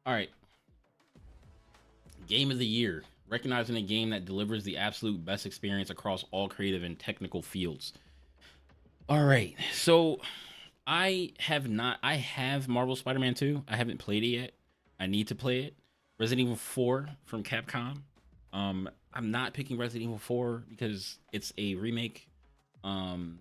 All right. Game of the year. Recognizing a game that delivers the absolute best experience across all creative and technical fields. All right. So I have Marvel Spider-Man 2. I haven't played it yet. I need to play it. Resident Evil 4 from Capcom. I'm not picking Resident Evil 4 because it's a remake. Um,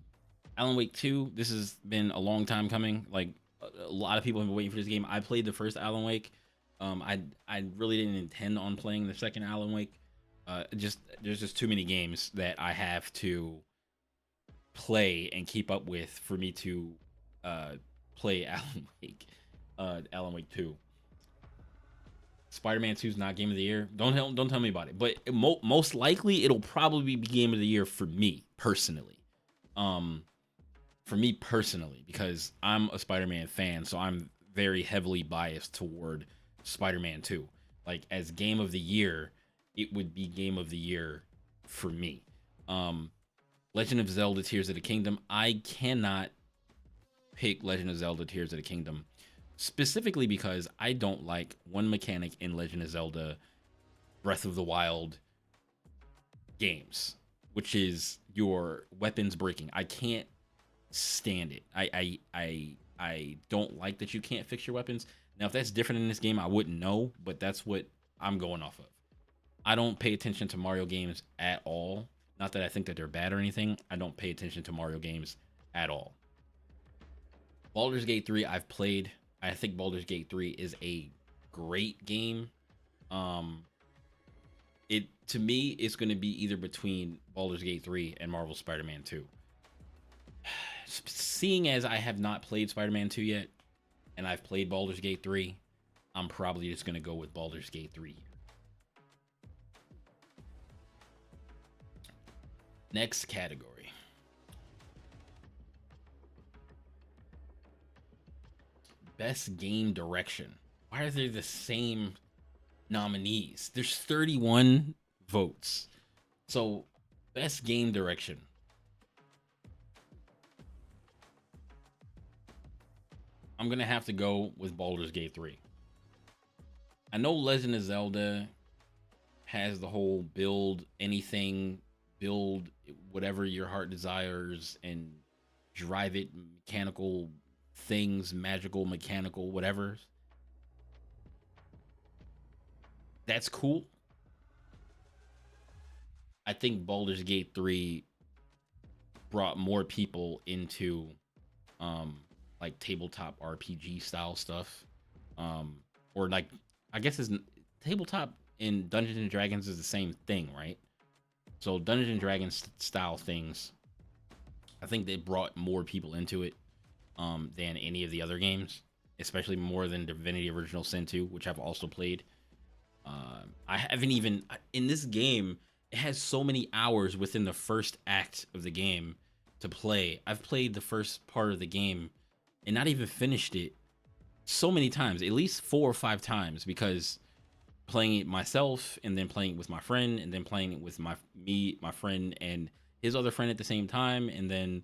Alan Wake 2, this has been a long time coming. Like a lot of people have been waiting for this game. I played the first Alan Wake. I really didn't intend on playing the second Alan Wake. Just there's just too many games that I have to play and keep up with for me to uh play Alan Wake 2. Spider-Man 2 is not game of the year. Don't tell me about it. But most likely it'll probably be game of the year for me personally. Um because I'm a Spider-Man fan, so I'm very heavily biased toward Spider-Man 2. Like as game of the year, it would be game of the year for me. Um Legend of Zelda Tears of the Kingdom, I cannot pick Legend of Zelda Tears of the Kingdom specifically because I don't like one mechanic in Legend of Zelda Breath of the Wild games, which is your weapons breaking. I can't stand it. I don't like that you can't fix your weapons. Now, if that's different in this game, I wouldn't know, but that's what I'm going off of. I don't pay attention to Mario games at all. Not that I think that they're bad or anything. I don't pay attention to Mario games at all. Baldur's Gate 3 I've played. I think Baldur's Gate 3 is a great game. It to me it's going to be either between Baldur's Gate 3 and Marvel Spider-Man 2. Seeing as I have not played Spider-Man 2 yet and I've played Baldur's Gate 3, I'm probably just going to go with Baldur's Gate 3. Next category. Best game direction. Why are there the same nominees? There's 31 votes. So, best game direction. I'm going to have to go with Baldur's Gate 3. I know Legend of Zelda has the whole build anything, build whatever your heart desires, and drive it mechanical things, magical, mechanical, whatever. That's cool. I think Baldur's Gate 3 brought more people into like tabletop RPG style stuff. Or like I guess is tabletop in Dungeons and Dragons is the same thing, right? So Dungeons and Dragons style things, I think they brought more people into it than any of the other games, especially more than Divinity Original Sin 2, which I've also played. I haven't even in this game. It has so many hours within the first act of the game to play. I've played the first part of the game and not even finished it so many times, at least 4 or 5 times, because playing it myself and then playing it with my friend and then playing it with my friend and his other friend at the same time, and then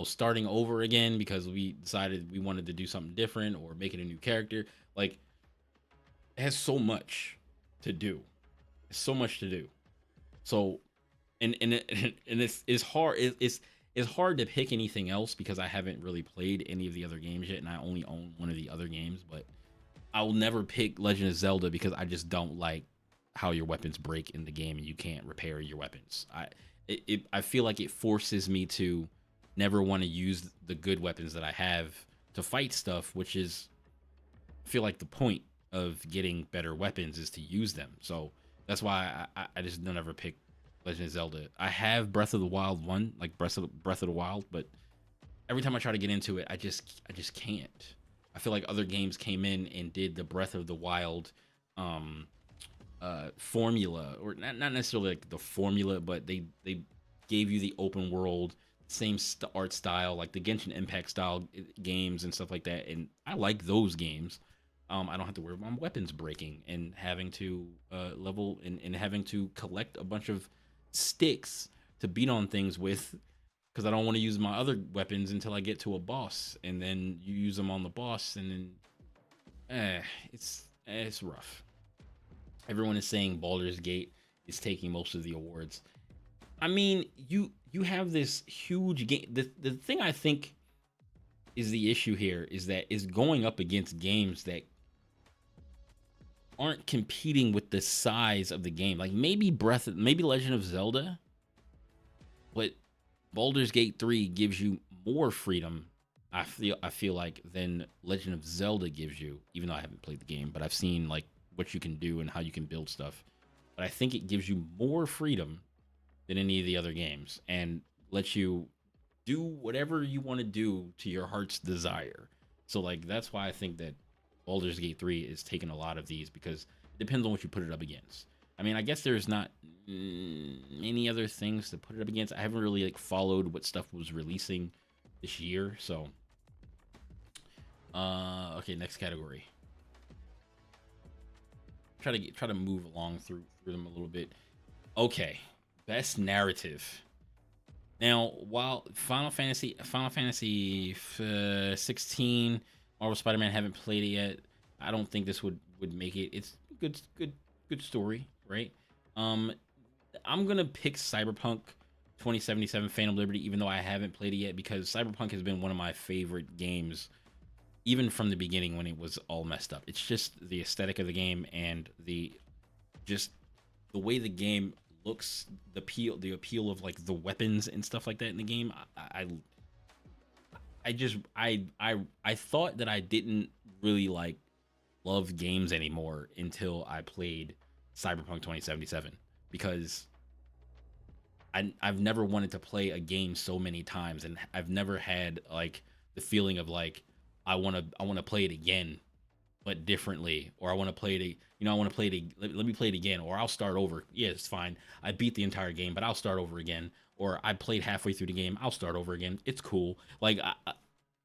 starting over again because we decided we wanted to do something different or make it a new character. Like it has so much to do. It's so much to do. So and it's hard. It's hard to pick anything else because I haven't really played any of the other games yet, and I only own one of the other games. But I will never pick Legend of Zelda because I just don't like how your weapons break in the game and you can't repair your weapons. I feel like it forces me to never want to use the good weapons that I have to fight stuff, which is I feel like the point of getting better weapons is to use them. So that's why I just don't ever pick Legend of Zelda. I have Breath of the Wild 1, like Breath of the Wild, but every time I try to get into it, I just can't. I feel like other games came in and did the Breath of the Wild formula, or not necessarily like the formula, but they gave you the open world, same art style, like the Genshin Impact style games and stuff like that. And I like those games. I don't have to worry about my weapons breaking and having to level and having to collect a bunch of sticks to beat on things with, because I don't want to use my other weapons until I get to a boss, and then you use them on the boss, and then it's it's rough. Everyone is saying Baldur's Gate is taking most of the awards. I mean, you have this huge game. The thing I think is the issue here is that is going up against games that aren't competing with the size of the game. Like maybe Legend of Zelda, but Baldur's Gate 3 gives you more freedom. I feel like than Legend of Zelda gives you, even though I haven't played the game, but I've seen like what you can do and how you can build stuff. But I think it gives you more freedom than any of the other games and lets you do whatever you want to do to your heart's desire. So like that's why I think that Baldur's Gate 3 is taking a lot of these because it depends on what you put it up against. I mean, I guess there's not many other things to put it up against. I haven't really like followed what stuff was releasing this year, so okay, next category. Try to move along through them a little bit. Okay, best narrative. Now, while Final Fantasy 16, Marvel Spider-Man, haven't played it yet. I don't think this would make it. It's good story, right? I'm gonna pick Cyberpunk 2077 Phantom Liberty, even though I haven't played it yet, because Cyberpunk has been one of my favorite games, even from the beginning when it was all messed up. It's just the aesthetic of the game and just the way the game looks, the appeal of like the weapons and stuff like that in the game. I thought that I didn't really like love games anymore until I played Cyberpunk 2077 because I've never wanted to play a game so many times, and I've never had like the feeling of like I want to play it again but differently, or I want to play it, I want to play it, let me play it again, or I'll start over. Yeah, it's fine. I beat the entire game, but I'll start over again. Or I played halfway through the game, I'll start over again. It's cool. Like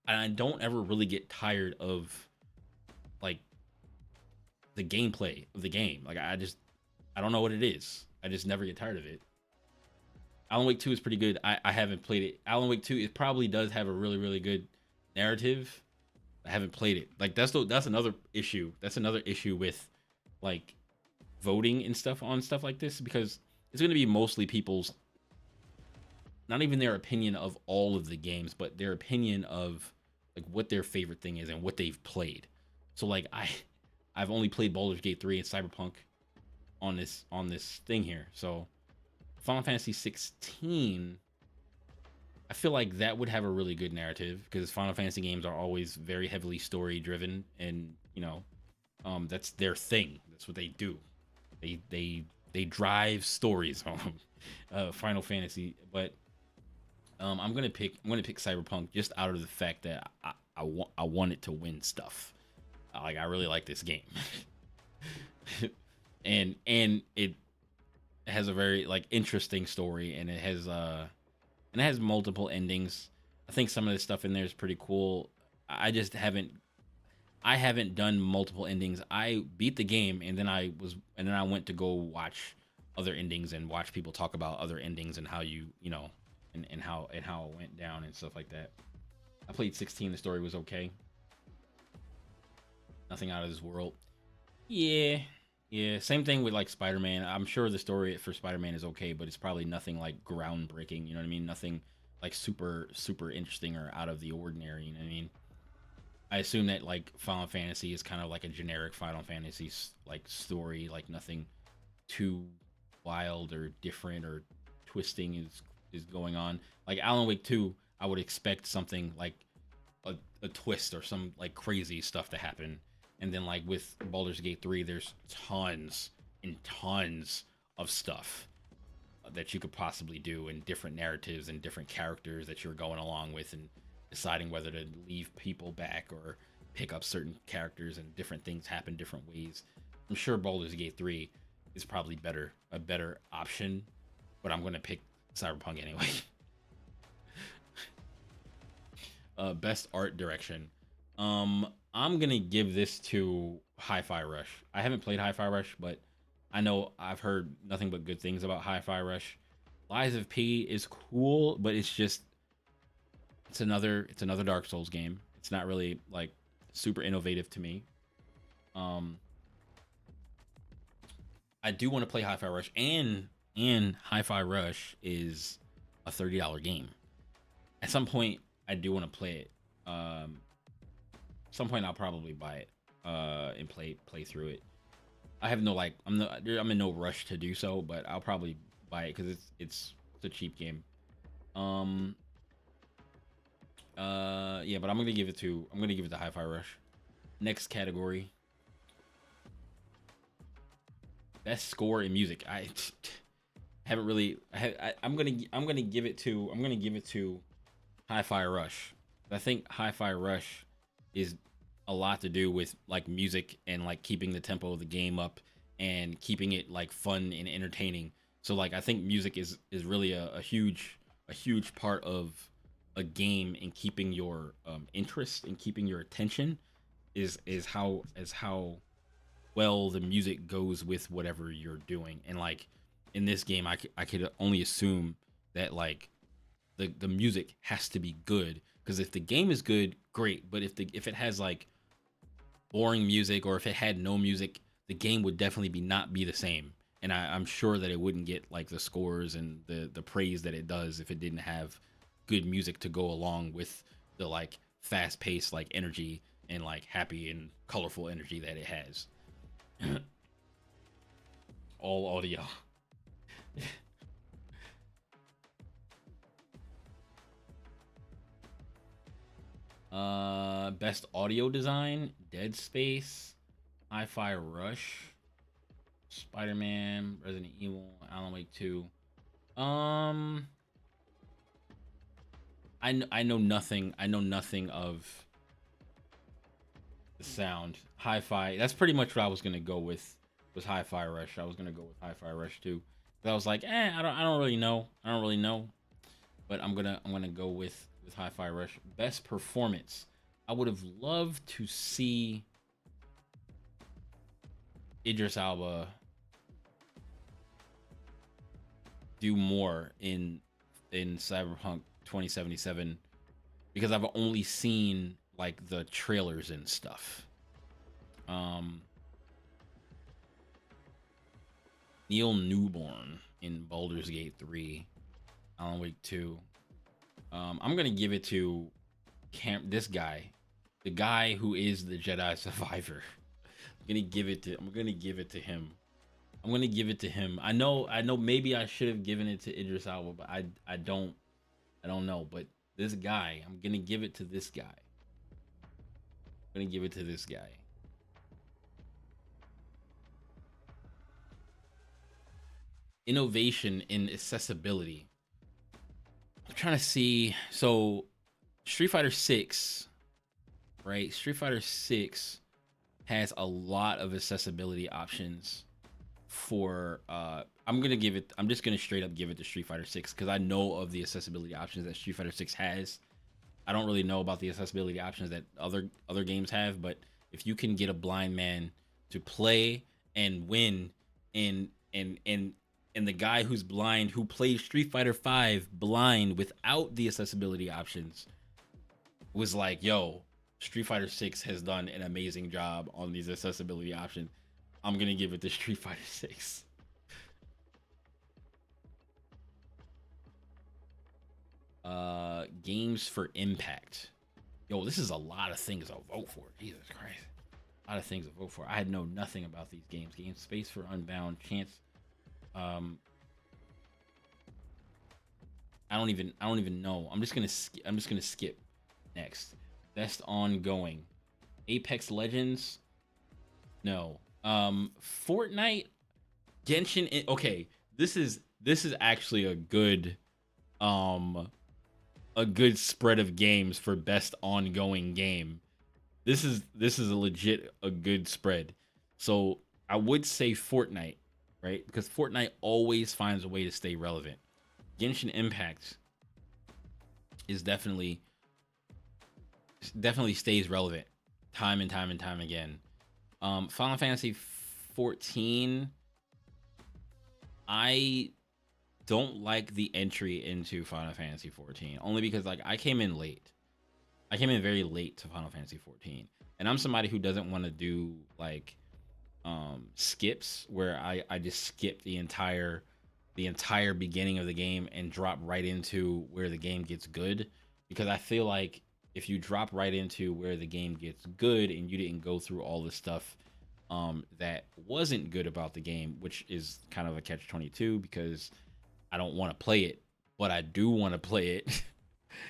I don't ever really get tired of like the gameplay of the game. Like I don't know what it is. I just never get tired of it. Alan Wake 2 is pretty good. I haven't played it. Alan Wake 2, it probably does have a really good narrative. I haven't played it. Like that's another issue. That's another issue with like voting and stuff on stuff like this, because it's going to be mostly people's, not even their opinion of all of the games, but their opinion of like what their favorite thing is and what they've played. So like I've only played Baldur's Gate 3 and Cyberpunk on this thing here. So Final Fantasy 16, I feel like that would have a really good narrative because Final Fantasy games are always very heavily story driven, and that's their thing. That's what they do. They drive stories home. Final Fantasy, but I'm gonna pick Cyberpunk just out of the fact that I want it to win stuff. Like I really like this game, and it has a very like interesting story, and it has multiple endings. I think some of the stuff in there is pretty cool. I just haven't done multiple endings. I beat the game and then I went to go watch other endings and watch people talk about other endings and how and how it went down and stuff like that. I played 16. The story was okay. Nothing out of this world. Yeah. Yeah, same thing with like Spider-Man. I'm sure the story for Spider-Man is okay, but it's probably nothing like groundbreaking, you know what I mean? Nothing like super interesting or out of the ordinary, you know what I mean? I assume that like Final Fantasy is kind of like a generic Final Fantasy like story, like nothing too wild or different or twisting is going on. Like Alan Wake 2, I would expect something like a twist or some like crazy stuff to happen. And then like with Baldur's Gate 3, there's tons and tons of stuff that you could possibly do, and different narratives and different characters that you're going along with, and deciding whether to leave people back or pick up certain characters, and different things happen different ways. I'm sure Baldur's Gate 3 is probably a better option, but I'm going to pick Cyberpunk anyway. Best art direction. I'm gonna give this to Hi-Fi Rush. I haven't played Hi-Fi Rush, but I know I've heard nothing but good things about Hi-Fi Rush. Lies of P is cool, but it's another Dark Souls game. It's not really like super innovative to me. I do want to play Hi-Fi Rush, and Hi-Fi Rush is a $30 game. At some point, I do want to play it. Some point I'll probably buy it and play through it. I have no like I'm in no rush to do so, but I'll probably buy it because it's a cheap game. Um yeah, but I'm gonna give it to Hi-Fi Rush. Next category. Best score in music. I haven't really I'm gonna give it to Hi-Fi Rush. I think Hi-Fi Rush is a lot to do with like music and like keeping the tempo of the game up and keeping it like fun and entertaining. So like I think music is really a huge part of a game and keeping your interest and keeping your attention is how well the music goes with whatever you're doing. And like in this game, I could only assume that like the music has to be good, because if the game is good, great. But if it has like boring music, or if it had no music, the game would definitely not be the same. And I'm sure that it wouldn't get like the scores and the praise that it does if it didn't have good music to go along with the like fast paced like energy and like happy and colorful energy that it has. All audio. Best audio design: Dead Space, Hi-Fi Rush, Spider-Man, Resident Evil, Alan Wake 2. Um, I know nothing. I know nothing of the sound. Hi-Fi. That's pretty much what I was gonna go with. Was Hi-Fi Rush. I was gonna go with Hi-Fi Rush too. But I was like, I don't really know. I don't really know. But I'm gonna go with Hi-Fi Rush. Best performance. I would have loved to see Idris Elba do more in Cyberpunk 2077, because I've only seen like the trailers and stuff. Um, Neil Newborn in Baldur's Gate 3, Alan Wake 2. I'm gonna give it to this guy, the guy who is the Jedi survivor. I'm gonna give it to him. I'm gonna give it to him. I know maybe I should have given it to Idris Elba, but I don't know. But this guy, I'm gonna give it to this guy. I'm gonna give it to this guy. Innovation in accessibility. I'm trying to see. So Street Fighter 6, right? Street Fighter 6 has a lot of accessibility options for I'm just gonna straight up give it to Street Fighter 6 because I know of the accessibility options that Street Fighter 6 has. I don't really know about the accessibility options that other games have, but if you can get a blind man to play and win, and the guy who's blind who plays Street Fighter 5 blind without the accessibility options was like, yo, Street Fighter 6 has done an amazing job on these accessibility options. I'm gonna give it to Street Fighter 6. Games for impact. Yo, this is a lot of things I'll vote for. Jesus Christ, a lot of things to vote for. I know nothing about these games. Game Space for Unbound, Chance. I don't even know. I'm just gonna skip next. Best ongoing. Apex Legends. No. Fortnite, Genshin. Okay, this is actually a good spread of games for best ongoing game. This is a good spread. So I would say Fortnite, right? Because Fortnite always finds a way to stay relevant. Genshin Impact is definitely stays relevant time and time and time again. Final Fantasy 14, I don't like the entry into Final Fantasy 14, only because like I came in late. I came in very late to Final Fantasy 14, and I'm somebody who doesn't want to do like skips where I just skip the entire beginning of the game and drop right into where the game gets good, because I feel like if you drop right into where the game gets good and you didn't go through all the stuff that wasn't good about the game, which is kind of a catch 22 because I don't want to play it, but I do want to play it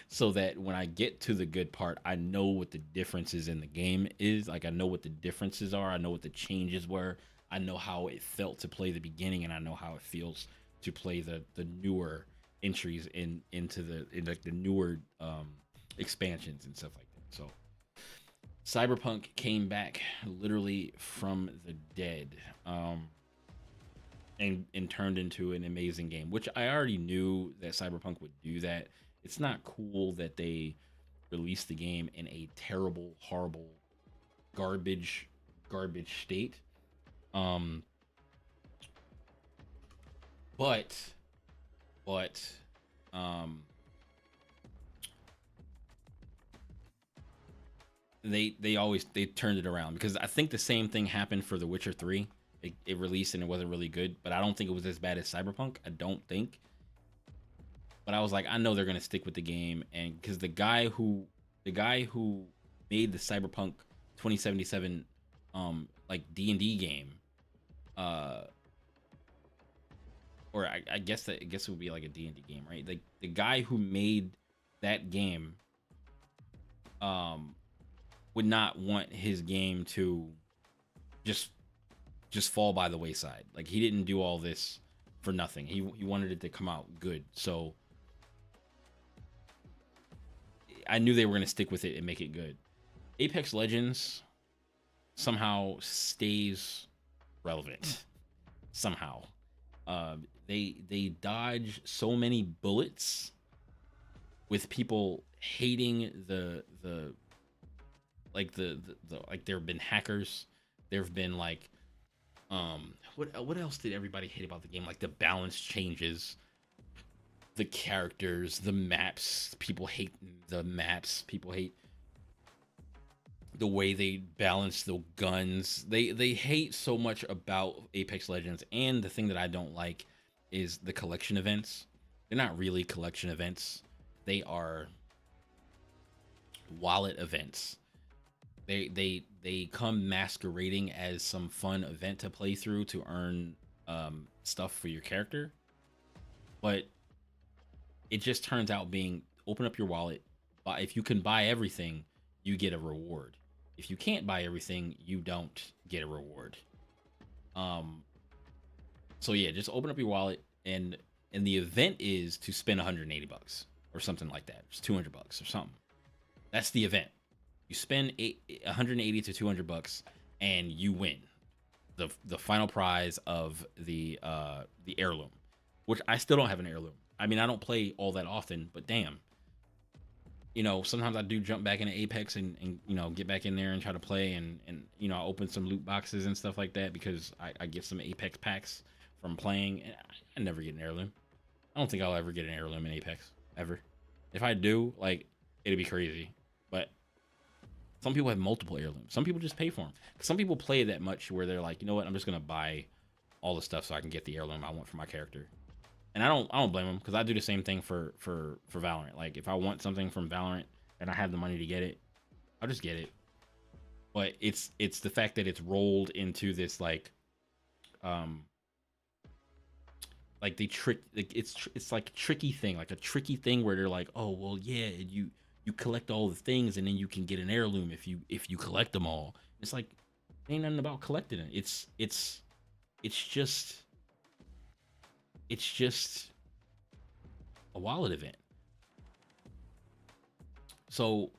so that when I get to the good part, I know what the differences in the game is. Like I know what the differences are. I know what the changes were. I know how it felt to play the beginning, and I know how it feels to play the newer entries in like the newer expansions and stuff like that. So Cyberpunk came back literally from the dead. And turned into an amazing game, which I already knew that Cyberpunk would do that. It's not cool that they released the game in a terrible, horrible, garbage state. Um, but, but, um, they turned it around, because I think the same thing happened for The Witcher 3. It released and it wasn't really good, but I don't think it was as bad as Cyberpunk. I don't think. But I was like, I know they're gonna stick with the game, and because the guy who made the Cyberpunk 2077 like D&D game, uh or I guess it would be like a D&D game, right? Like the guy who made that game um would not want his game to just fall by the wayside. Like he didn't do all this for nothing. He wanted it to come out good. So I knew they were going to stick with it and make it good. Apex Legends somehow stays relevant. Somehow, they dodge so many bullets with people hating the like there have been hackers. There have been like what else did everybody hate about the game? Like the balance changes, the characters, the maps. People hate the maps. People hate the way they balance the guns. They hate so much about Apex Legends, and the thing that I don't like is the collection events. They're not really collection events. They are wallet events. They come masquerading as some fun event to play through to earn stuff for your character, but it just turns out being open up your wallet. If you can buy everything, you get a reward. If you can't buy everything, you don't get a reward. Um, so yeah, just open up your wallet, and the event is to spend 180 bucks or something like that. It's 200 bucks or something. That's the event. You spend 180 to 200 bucks, and you win the final prize of the heirloom, which I still don't have an heirloom. I mean, I don't play all that often, but damn, sometimes I do jump back into Apex and get back in there and try to play, and I open some loot boxes and stuff like that because I get some Apex packs from playing, and I never get an heirloom. I don't think I'll ever get an heirloom in Apex ever. If I do, like, it'd be crazy. But some people have multiple heirlooms. Some people just pay for them. Some people play that much where they're like, you know what, I'm just gonna buy all the stuff so I can get the heirloom I want for my character. And I don't blame them, because I do the same thing for Valorant. Like if I want something from Valorant and I have the money to get it, I'll just get it. But it's the fact that it's rolled into this like they trick, like it's like a tricky thing, where they're like, oh well, yeah, you collect all the things and then you can get an heirloom if you collect them all. It's like, ain't nothing about collecting it. It's just a wallet event. So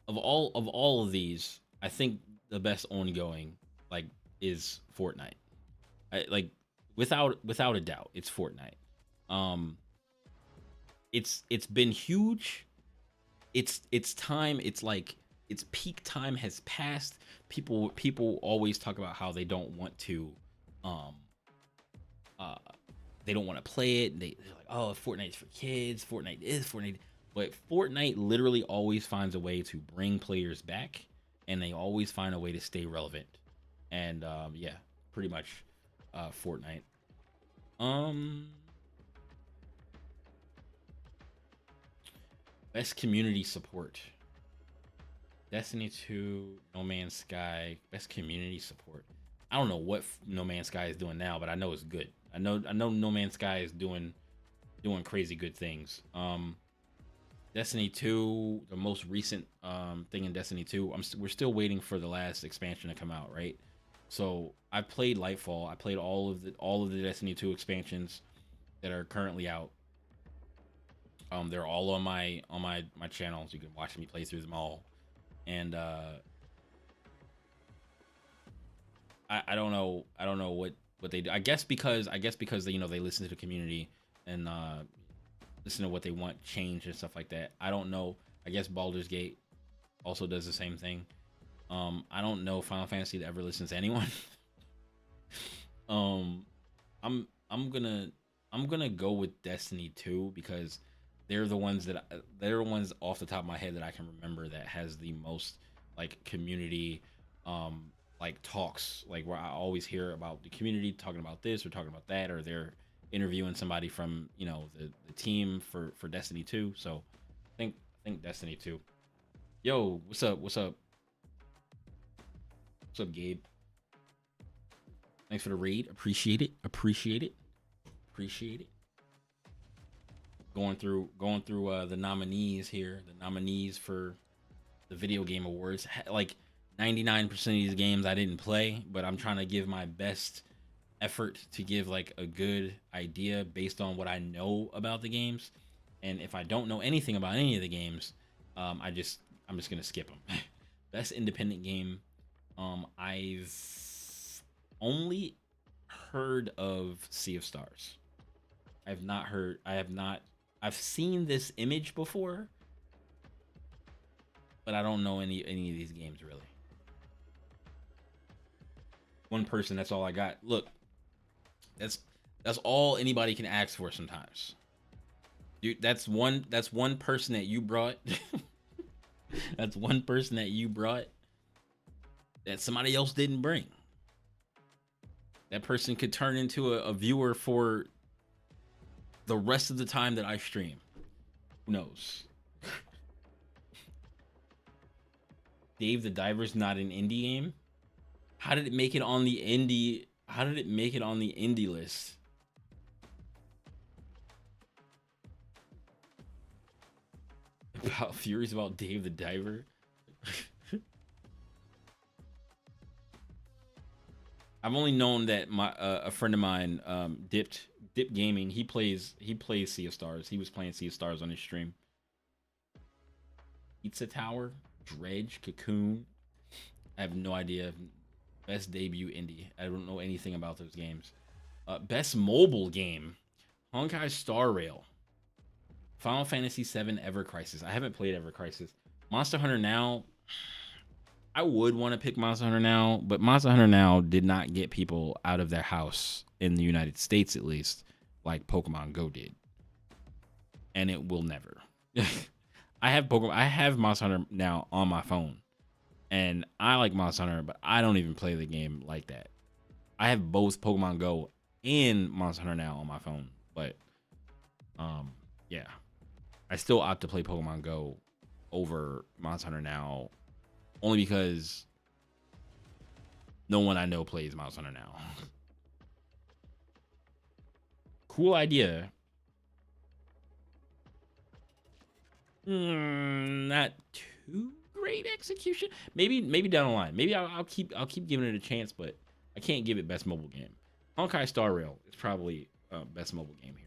of all of these, I think the best ongoing like is Fortnite. Like without a doubt, it's Fortnite. Um, it's been huge. It's time. It's like its peak time has passed. People always talk about how they don't want to um they don't want to play it. They're like, oh, Fortnite's for kids. Fortnite is Fortnite. But Fortnite literally always finds a way to bring players back, and they always find a way to stay relevant. And yeah, pretty much Fortnite. Best community support. Destiny 2, No Man's Sky, best community support. I don't know what No Man's Sky is doing now, but I know it's good. I know No Man's Sky is doing crazy good things. Destiny 2, the most recent thing in Destiny 2, we're still waiting for the last expansion to come out, right? So I played Lightfall. I played all of the Destiny 2 expansions that are currently out. They're all on my channels. You can watch me play through them all. And I don't know what they do. I guess because they they listen to the community and listen to what they want change and stuff like that. I don't know. I guess Baldur's Gate also does the same thing. I don't know Final Fantasy that ever listens to anyone. I'm gonna go with Destiny 2 because they're the ones off the top of my head that I can remember that has the most like community like talks, like where I always hear about the community talking about this or talking about that, or they're interviewing somebody from the team for Destiny 2. So I think Destiny 2. Yo, what's up? What's up, Gabe? Thanks for the raid. Appreciate it. Going through the nominees here, the nominees for the video game awards. Like 99% of these games I didn't play, but I'm trying to give my best effort to give like a good idea based on what I know about the games. And if I don't know anything about any of the games, I'm just gonna skip them. Best independent game. I've only heard of Sea of Stars. I've seen this image before, but I don't know any of these games really. One person, that's all I got. Look, that's all anybody can ask for sometimes. Dude, that's one person that you brought. That's one person that you brought that somebody else didn't bring. That person could turn into a viewer for the rest of the time that I stream. Who knows? Dave the Diver's not an indie game. How did it make it on the indie? How did it make it on the indie list? Furious about Dave the Diver. I've only known that a friend of mine, Dip Gaming, he plays Sea of Stars. He was playing Sea of Stars on his stream. Pizza Tower, Dredge, Cocoon. I have no idea. Best debut indie. I don't know anything about those games. Best mobile game. Honkai Star Rail. Final Fantasy VII Ever Crisis. I haven't played Ever Crisis. Monster Hunter Now. I would want to pick Monster Hunter Now, but Monster Hunter Now did not get people out of their house in the United States, at least, like Pokemon Go did. And it will never. I have Monster Hunter Now on my phone. And I like Monster Hunter, but I don't even play the game like that. I have both Pokemon Go and Monster Hunter Now on my phone. But yeah. I still opt to play Pokemon Go over Monster Hunter Now, only because no one I know plays Monster Hunter Now. Cool idea. Not too great execution. Maybe down the line. Maybe I'll keep giving it a chance, but I can't give it best mobile game. Honkai Star Rail is probably best mobile game here.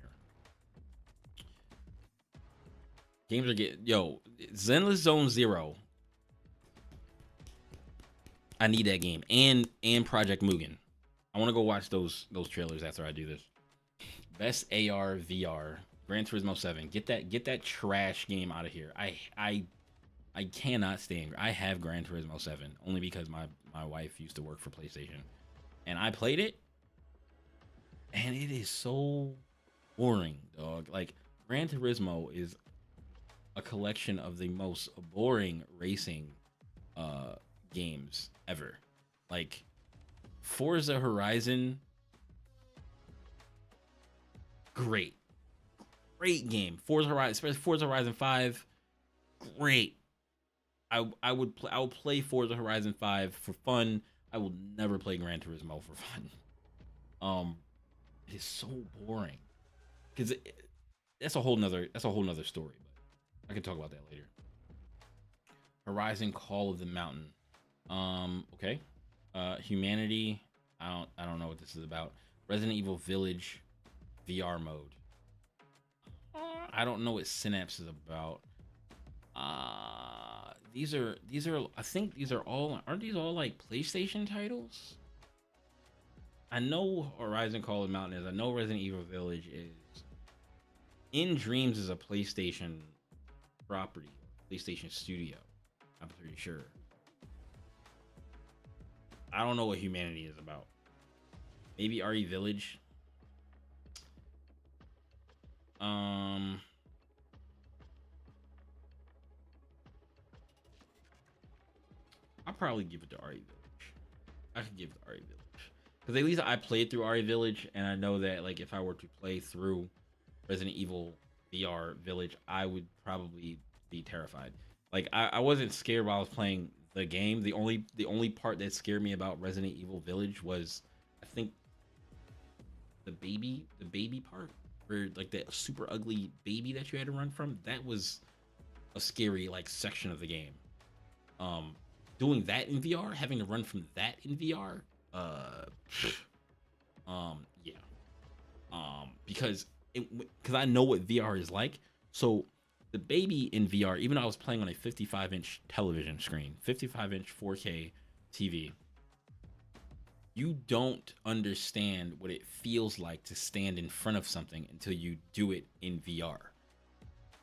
Games are getting Zenless Zone Zero. I need that game and Project Mugen. I want to go watch those trailers after I do this. Best AR VR. Gran Turismo 7. Get that trash game out of here. I cannot stand. I have Gran Turismo 7 only because my wife used to work for PlayStation, and I played it, and it is so boring, dog. Like Gran Turismo is a collection of the most boring racing games ever. Like Forza Horizon, great game. Forza Horizon, especially Forza Horizon 5, great. I would play Forza Horizon 5 for fun. I will never play Gran Turismo for fun. It is so boring because that's a whole nother story. But I can talk about that later. Horizon Call of the Mountain. Okay. Humanity. I don't know what this is about. Resident Evil Village VR mode. I don't know what Synapse is about. These are I think these are all, aren't these all like PlayStation titles? I know Horizon Call of the Mountain is. I know Resident Evil Village is. In Dreams is a PlayStation property, PlayStation Studio. I'm pretty sure. I don't know what Humanity is about. Maybe RE Village. I'll probably give it to RE Village. I could give it to RE Village. Because at least I played through RE Village, and I know that like if I were to play through Resident Evil VR Village, I would probably be terrified. Like I wasn't scared while I was playing the game. The only part that scared me about Resident Evil Village was, I think, the baby part, where like that super ugly baby that you had to run from. That was a scary like section of the game. Doing that in VR, having to run from that in VR, yeah, because I know what VR is like. So the baby in VR, even though I was playing on a 55-inch television screen, 55-inch 4K TV, you don't understand what it feels like to stand in front of something until you do it in VR.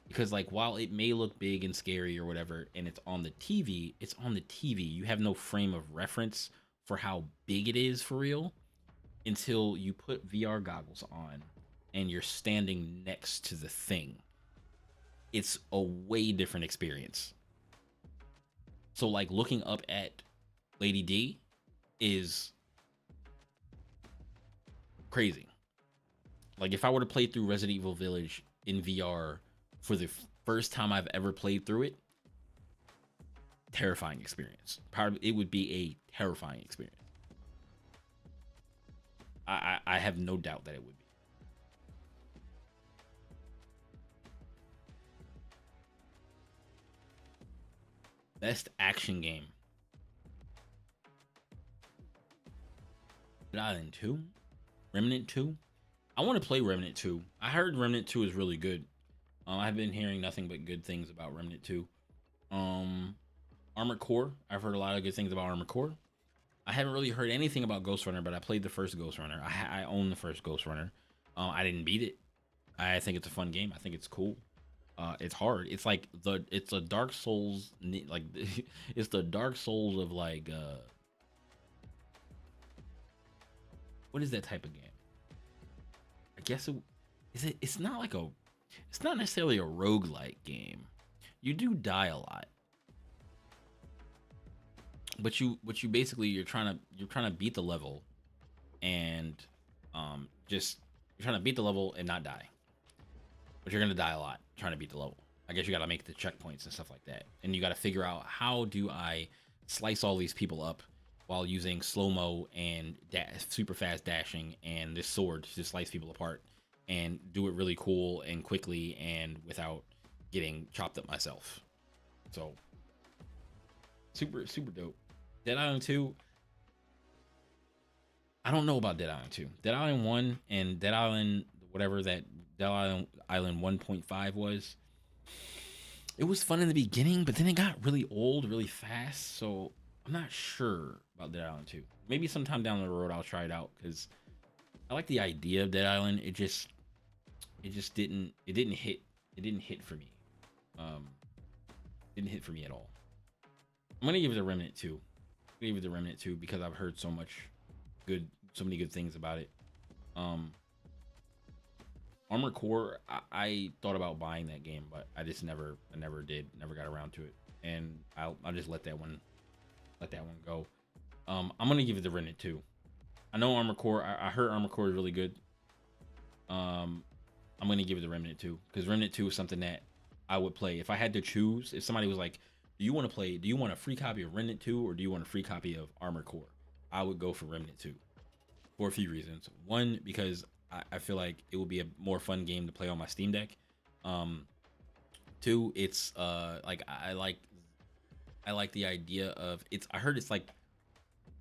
Because like while it may look big and scary or whatever, and it's on the TV, you have no frame of reference for how big it is for real until you put VR goggles on and you're standing next to the thing. It's a way different experience. So like looking up at Lady D is crazy. Like if I were to play through Resident Evil Village in VR for the first time I've ever played through it, terrifying experience. Probably it would be a terrifying experience. I have no doubt that it would be. Best action game. Dead Island 2? Remnant 2? I want to play Remnant 2. I heard Remnant 2 is really good. I've been hearing nothing but good things about Remnant 2. Armored Core. I've heard a lot of good things about Armored Core. I haven't really heard anything about Ghost Runner, but I played the first Ghost Runner. I own the first Ghost Runner. I didn't beat it. I think it's a fun game. I think it's cool. It's hard. It's like it's a Dark Souls, like it's the Dark Souls of like what is that type of game? I guess it's not like it's not necessarily a roguelike game. You do die a lot. But you basically you're trying to beat the level and just you're trying to beat the level and not die. But you're gonna die a lot trying to beat the level. I guess you gotta make the checkpoints and stuff like that. And you gotta figure out, how do I slice all these people up while using slow-mo and super fast dashing and this sword to slice people apart and do it really cool and quickly and without getting chopped up myself. So super dope. Dead Island 2, I don't know about Dead Island 2. Dead Island 1 and Dead Island, whatever that Dead Island 1.5 was, it was fun in the beginning, but then it got really old really fast. So I'm not sure about Dead Island 2. Maybe sometime down the road I'll try it out, because I like the idea of Dead Island. It just didn't hit for me. Didn't hit for me at all. I'm gonna give it a Remnant 2. Give it the Remnant 2 because I've heard so many good things about it. Armored Core, I thought about buying that game, but I never got around to it, and I'll just let that one go. I'm gonna give it the Remnant 2. I know Armor Core. I heard Armor Core is really good. I'm gonna give it the Remnant 2 because Remnant 2 is something that I would play if I had to choose. If somebody was like, "Do you want to play? Do you want a free copy of Remnant 2 or do you want a free copy of Armor Core?" I would go for Remnant 2 for a few reasons. One, because I feel like it would be a more fun game to play on my Steam Deck. Um, Two, it's like I like the idea of it's. I heard it's like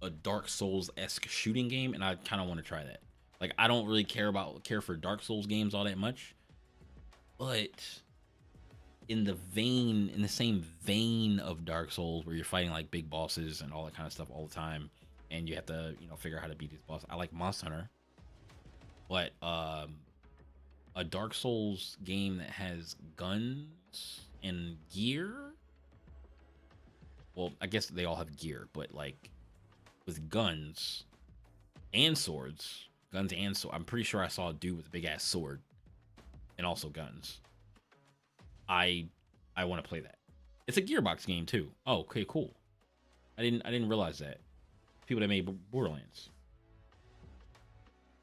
a Dark Souls esque shooting game, and I kind of want to try that. Like I don't really care for Dark Souls games all that much, but in the same vein of Dark Souls, where you're fighting like big bosses and all that kind of stuff all the time, and you have to figure out how to beat these bosses. I like Monster Hunter, but a Dark Souls game that has guns and gear. Well, I guess they all have gear, but like with guns and swords, guns and sword. I'm pretty sure I saw a dude with a big ass sword and also guns. I want to play that. It's a Gearbox game too. Oh, okay, cool. I didn't realize that. People that made Borderlands.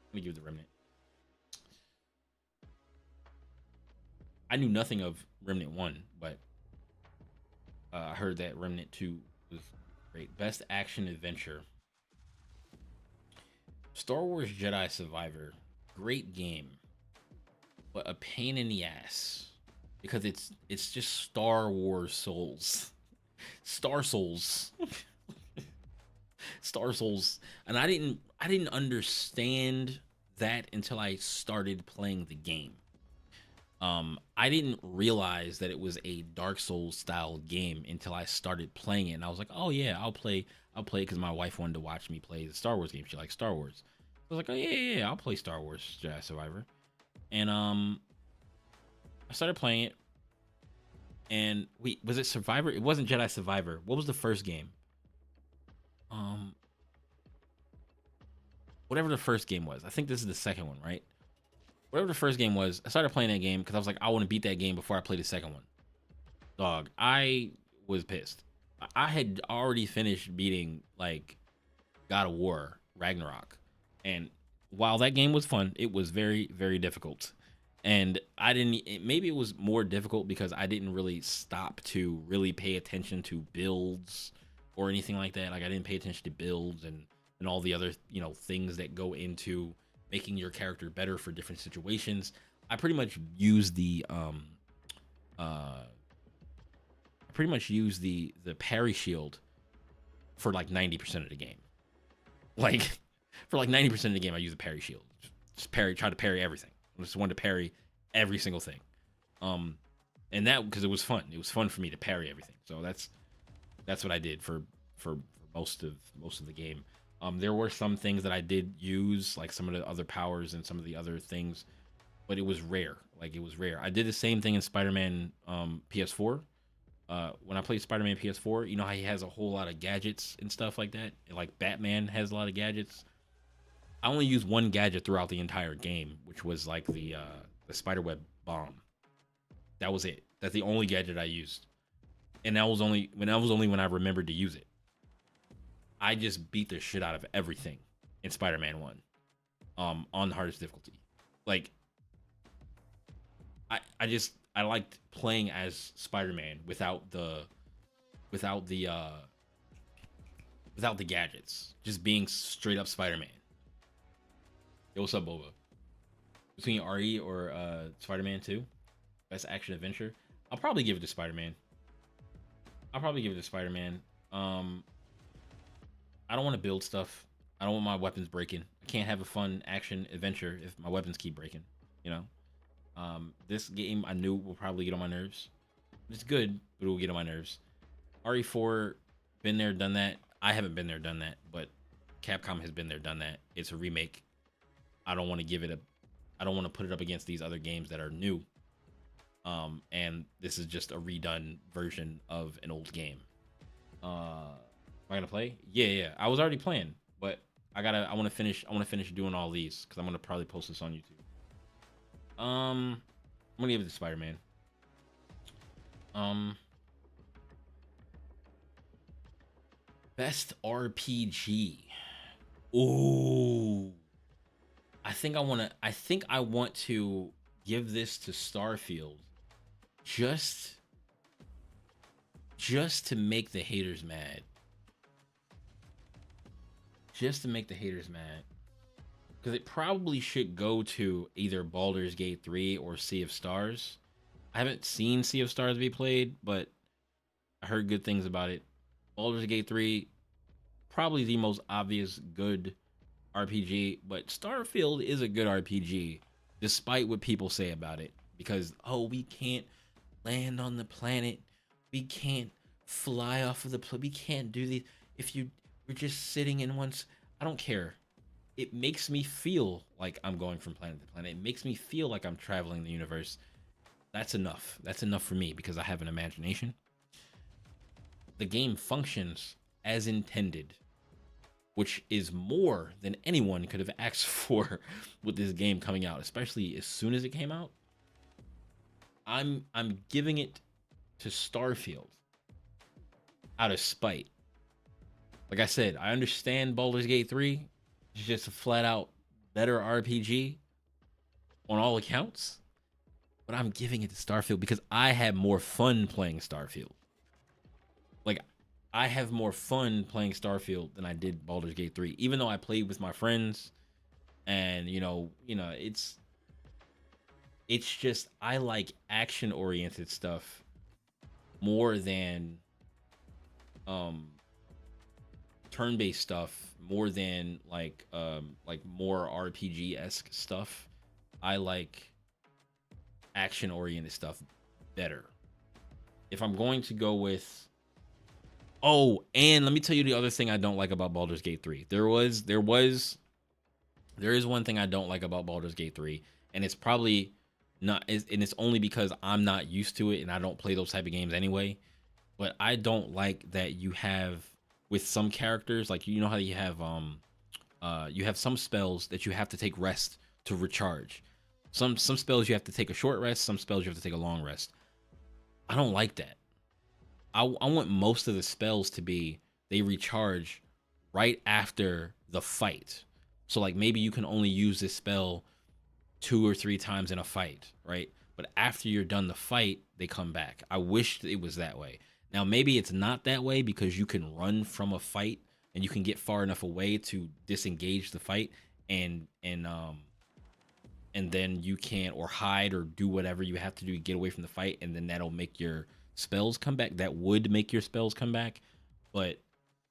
Let me give it the Remnant. I knew nothing of Remnant 1, but I heard that Remnant 2 was great. Best action adventure. Star Wars Jedi Survivor. Great game, but a pain in the ass because it's just Star Wars Souls. Star Souls. Star Souls. And I didn't understand that until I started playing the game. I didn't realize that it was a Dark Souls style game until I started playing it, and I was like, "Oh yeah, I'll play," because my wife wanted to watch me play the Star Wars game. She likes Star Wars. I was like, "Oh yeah, I'll play Star Wars Jedi Survivor," and I started playing it. And wait, was it Survivor? It wasn't Jedi Survivor. What was the first game? Um, whatever the first game was. I think this is the second one, right? Whatever the first game was, I started playing that game because I was like, I want to beat that game before I play the second one. Dog, I was pissed. I had already finished beating like God of War Ragnarok, and while that game was fun, it was very very difficult. And I didn't. Maybe it was more difficult because I didn't really stop to really pay attention to builds or anything like that. Like I didn't pay attention to builds and all the other things that go into making your character better for different situations. I pretty much use uh the parry shield for like 90% of the game. Like for like 90% of the game, I use a parry shield. Just try to parry everything. I just wanted to parry every single thing. Um, and that because it was fun. It was fun for me to parry everything. So that's what I did for most of the game. There were some things that I did use, like some of the other powers and some of the other things, but it was rare. Like it was rare. I did the same thing in Spider-Man PS4. When I played Spider-Man PS4, you know how he has a whole lot of gadgets and stuff like that. And like Batman has a lot of gadgets. I only used one gadget throughout the entire game, which was like the spiderweb bomb. That was it. That's the only gadget I used, and that was only when I remembered to use it. I just beat the shit out of everything in Spider-Man 1, on the hardest difficulty. Like I liked playing as Spider-Man without the uh without the gadgets, just being straight up Spider-Man. Yo, what's up, Boba? Between RE or Spider-Man 2, best action adventure, I'll probably give it to Spider-Man. I'll probably give it to Spider-Man. I don't want to build stuff. I don't want my weapons breaking. I can't have a fun action adventure if my weapons keep breaking. You know. This game I knew will probably get on my nerves. It's good, but it will get on my nerves. RE4, been there, done that. I haven't been there, done that, but Capcom has been there, done that. It's a remake. I don't want to give it a. I don't want to put it up against these other games that are new. And this is just a redone version of an old game. Am I gonna play? Yeah, yeah. I was already playing, but I want to finish. I want to finish doing all these because I'm gonna probably post this on YouTube. I'm gonna give it to Spider-Man. Um, Best RPG. Ooh. think I want to give this to Starfield just to make the haters mad. Just to make the haters mad. Because it probably should go to either Baldur's Gate 3 or Sea of Stars. I haven't seen Sea of Stars be played, but I heard good things about it. Baldur's Gate 3, probably the most obvious good RPG, but Starfield is a good RPG, despite what people say about it. Because, oh, we can't land on the planet. We can't fly off of the planet. We can't do these. If we're just sitting in I don't care. It makes me feel like I'm going from planet to planet. It makes me feel like I'm traveling the universe. That's enough. That's enough for me because I have an imagination. The game functions as intended, which is more than anyone could have asked for with this game coming out, especially as soon as it came out. I'm giving it to Starfield out of spite. Like I said, I understand Baldur's Gate 3 is just a flat out better RPG on all accounts, but I'm giving it to Starfield because I had more fun playing Starfield. Like, I have more fun playing Starfield than I did Baldur's Gate 3, even though I played with my friends. And it's just I like action oriented stuff more than turn-based stuff, more than like more RPG-esque stuff. I like action oriented stuff better. If I'm going to go with and let me tell you the other thing I don't like about Baldur's Gate 3. There is one thing I don't like about Baldur's Gate 3, and it's probably not, and it's only because I'm not used to it and I don't play those type of games anyway. But I don't like that you have with some characters, like how you have some spells that you have to take rest to recharge. Some spells you have to take a short rest, some spells you have to take a long rest. I don't like that. I want most of the spells to be they recharge right after the fight. So like maybe you can only use this spell 2 or 3 times in a fight, right? But after you're done the fight, they come back. I wish it was that way. Now maybe it's not that way because you can run from a fight and you can get far enough away to disengage the fight and then you can or hide or do whatever you have to do to get away from the fight, and then that'll make your spells come back. That would make your spells come back, but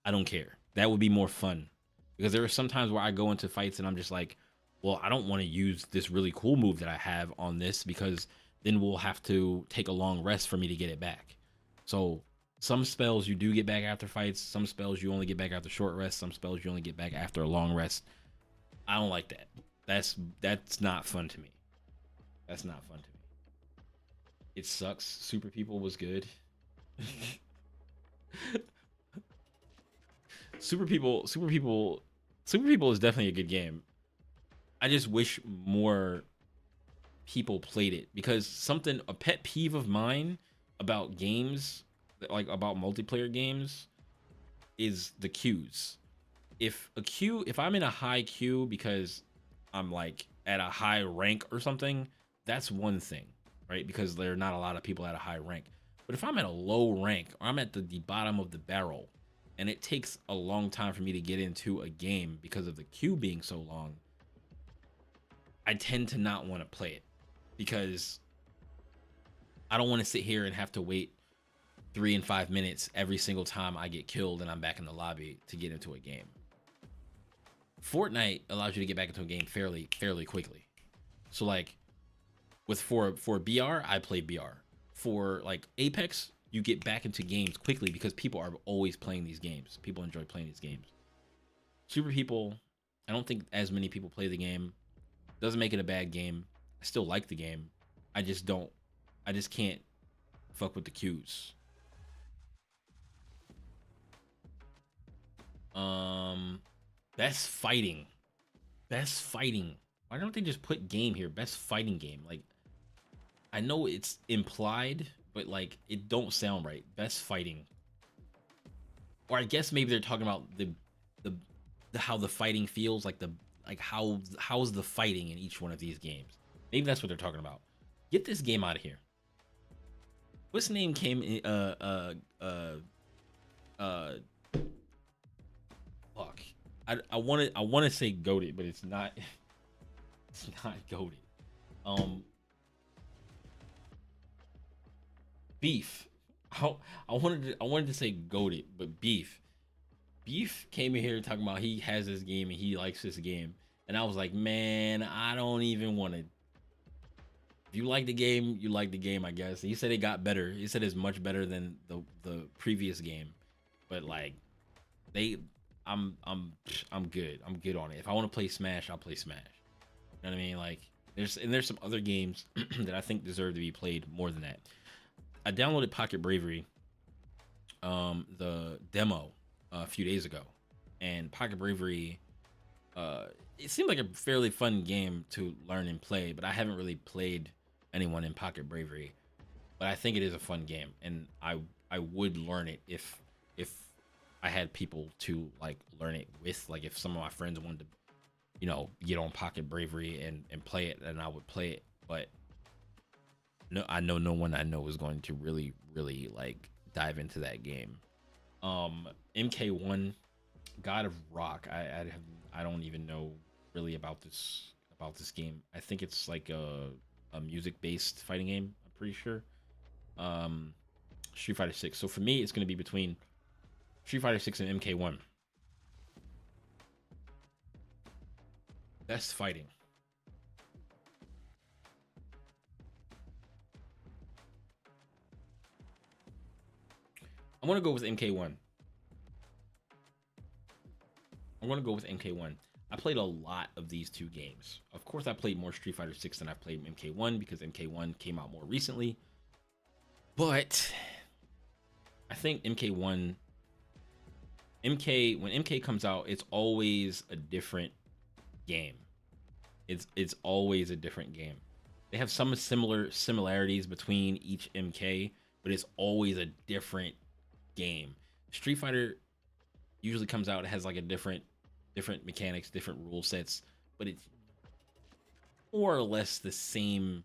I don't care. That would be more fun because there are some times where I go into fights and I'm just like, well, I don't want to use this really cool move that I have on this because then we'll have to take a long rest for me to get it back. So some spells you do get back after fights. Some spells you only get back after short rest. Some spells you only get back after a long rest. I don't like that. That's not fun to me. That's not fun to me. It sucks. Super People was good. Super People is definitely a good game. I just wish more people played it because a pet peeve of mine about games, like about multiplayer games, is the queues. If I'm in a high queue because I'm like at a high rank or something, that's one thing, right? Because there are not a lot of people at a high rank. But if I'm at a low rank or I'm at the bottom of the barrel and it takes a long time for me to get into a game because of the queue being so long, I tend to not want to play it because I don't want to sit here and have to wait 3 and 5 minutes every single time I get killed and I'm back in the lobby to get into a game. Fortnite allows you to get back into a game fairly quickly. So like for BR, I play BR. For like Apex, you get back into games quickly because people are always playing these games. People enjoy playing these games. Super People, I don't think as many people play the game. Doesn't make it a bad game. I still like the game. I just can't fuck with the queues. Best fighting. Why don't they just put game here? Best fighting game. Like, I know it's implied, but like it don't sound right. Best fighting. Or I guess maybe they're talking about the how the fighting feels, like the like how's the fighting in each one of these games? Maybe that's what they're talking about. Get this game out of here. What's name came in uh fuck. I want to say goated, but it's not it's not goated. Beef. I wanted to say goated, but beef. Beef came in here talking about he has this game and he likes this game. And I was like, man, I don't even want to. If you like the game, you like the game, I guess. He said it got better. He said it's much better than the previous game. But like they I'm good. I'm good on it. If I want to play Smash, I'll play Smash. You know what I mean? Like there's some other games that I think deserve to be played more than that. I downloaded Pocket Bravery, the demo a few days ago, and Pocket Bravery, it seemed like a fairly fun game to learn and play, but I haven't really played anyone in Pocket Bravery. But I think it is a fun game, and I would learn it if I had people to like learn it with. Like if some of my friends wanted to, get on Pocket Bravery and play it, then I would play it. But no, I know no one I know is going to really like dive into that game. MK1, God of Rock. I don't even know really about this game. I think it's like a music based fighting game. I'm pretty sure. Street Fighter 6. So for me, it's going to be between Street Fighter 6 and MK1. Best fighting. I'm going to go with MK1. I'm going to go with MK1. I played a lot of these two games. Of course, I played more Street Fighter 6 than I played MK1 because MK1 came out more recently. But I think when MK comes out, it's always a different game. It's always a different game. They have some similarities between each MK, but it's always a different game. Street Fighter usually comes out, it has like a different mechanics, different rule sets, but it's more or less the same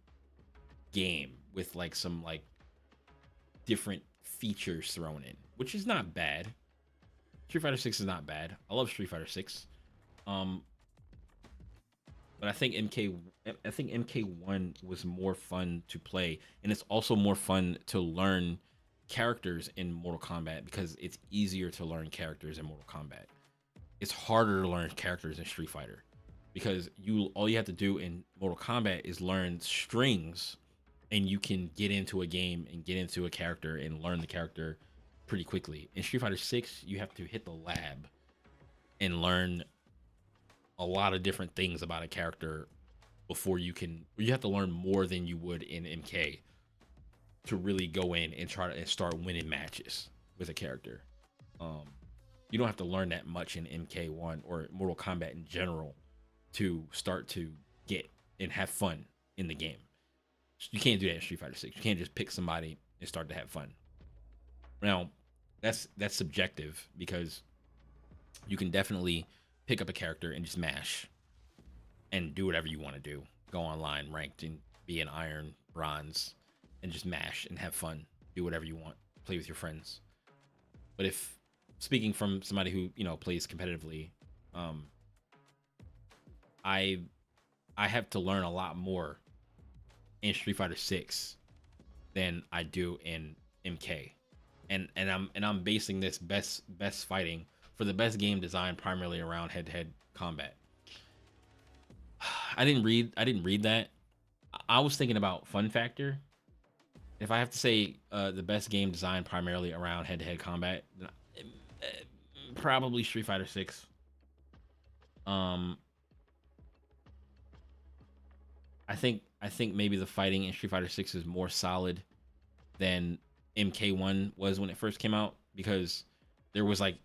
game with like some like different features thrown in, which is not bad. Street Fighter 6 is not bad. I love Street Fighter 6. But I think MK1 was more fun to play, and it's also more fun to learn characters in Mortal Kombat because it's easier to learn characters in Mortal Kombat. It's harder to learn characters in Street Fighter because all you have to do in Mortal Kombat is learn strings, and you can get into a game and get into a character and learn the character pretty quickly. In Street Fighter 6, you have to hit the lab and learn a lot of different things about a character before you have to learn more than you would in MK to really go in and try to start winning matches with a character. You don't have to learn that much in MK1 or Mortal Kombat in general to start to get and have fun in the game. You can't do that in Street Fighter 6. You can't just pick somebody and start to have fun. Now, that's subjective because you can definitely pick up a character and just mash and do whatever you want to do. Go online, ranked, and be an iron, bronze, and just mash and have fun. Do whatever you want. Play with your friends. But if speaking from somebody who plays competitively, I have to learn a lot more in Street Fighter 6 than I do in MK, and I'm basing this best fighting for the best game design primarily around head-to-head combat. I didn't read that. I was thinking about fun factor. If I have to say the best game design primarily around head-to-head combat, probably Street Fighter 6. I think maybe the fighting in Street Fighter 6 is more solid than MK1 was when it first came out because there was like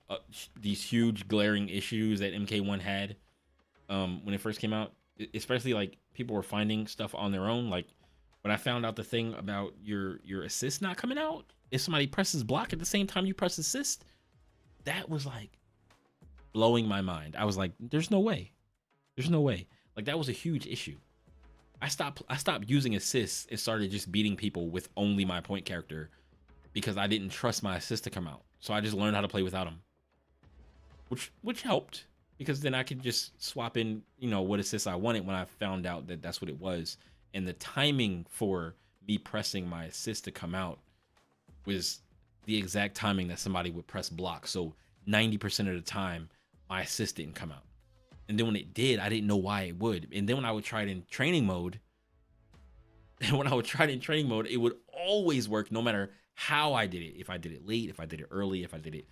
these huge glaring issues that MK1 had when it first came out, especially like people were finding stuff on their own. Like when I found out the thing about your assist not coming out if somebody presses block at the same time you press assist, that was like blowing my mind. I was like, there's no way. There's no way. Like that was a huge issue. I stopped using assists and started just beating people with only my point character because I didn't trust my assist to come out. So I just learned how to play without him, which helped because then I could just swap in, what assists I wanted when I found out that that's what it was. And the timing for me pressing my assist to come out was the exact timing that somebody would press block. So 90% of the time, my assist didn't come out. And then when it did, I didn't know why it would. And then when I would try it in training mode, it would always work no matter how I did it. If I did it late, if I did it early, if I did it,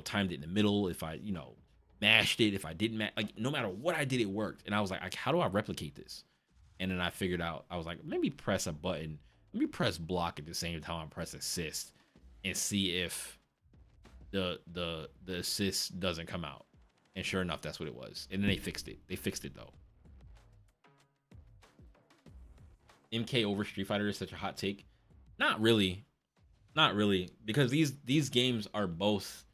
timed it in the middle, if I, mashed it, if I didn't like no matter what I did, it worked. And I was like, how do I replicate this? And then I figured out, I was like, maybe press a button. Let me press block at the same time I press assist and see if the assist doesn't come out. And sure enough, that's what it was. And then they fixed it. They fixed it though. MK over Street Fighter is such a hot take. Not really. Not really. Because these games are both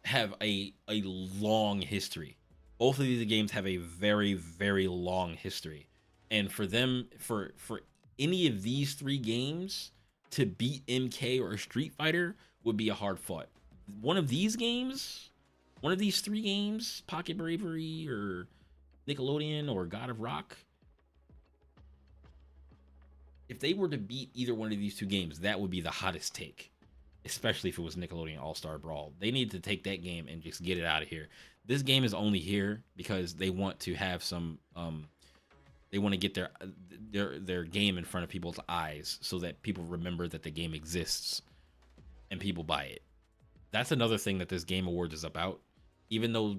have a long history. Both of these games have a very, very long history. And for them, for any of these three games to beat MK or Street Fighter would be a hard fought. One of these three games, Pocket Bravery or Nickelodeon or God of Rock, if they were to beat either one of these two games, that would be the hottest take, especially if it was Nickelodeon All-Star Brawl. They need to take that game and just get it out of here. This game is only here because they want to have some they want to get their game in front of people's eyes so that people remember that the game exists and people buy it. That's another thing that this Game Awards is about. Even though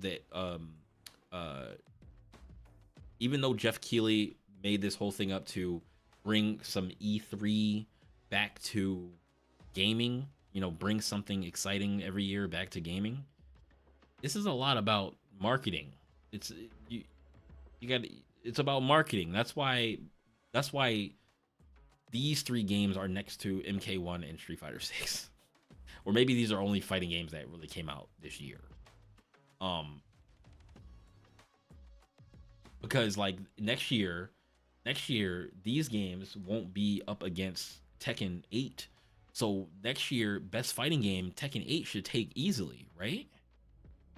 Jeff Keighley made this whole thing up to bring some E3 back to gaming, bring something exciting every year back to gaming. This is a lot about marketing. It's about marketing. That's why these three games are next to MK1 and Street Fighter 6. Or maybe these are only fighting games that really came out this year. Because like next year these games won't be up against Tekken 8. So next year, best fighting game, Tekken 8 should take easily, right?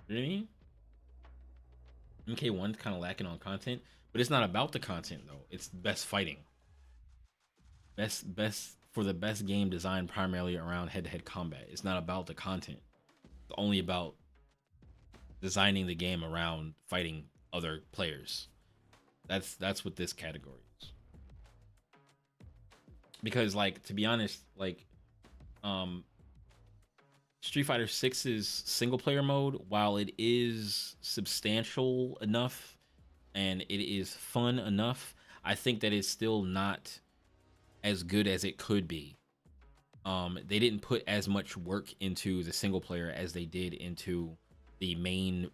You know what I mean? MK1's kind of lacking on content, but it's not about the content though. It's best fighting. Best for the best game designed primarily around head-to-head combat. It's not about the content. It's only about designing the game around fighting other players. That's what this category is. Because like, to be honest, like Street Fighter 6's single player mode, while it is substantial enough and it is fun enough, I think that it's still not as good as it could be. They didn't put as much work into the single player as they did into the main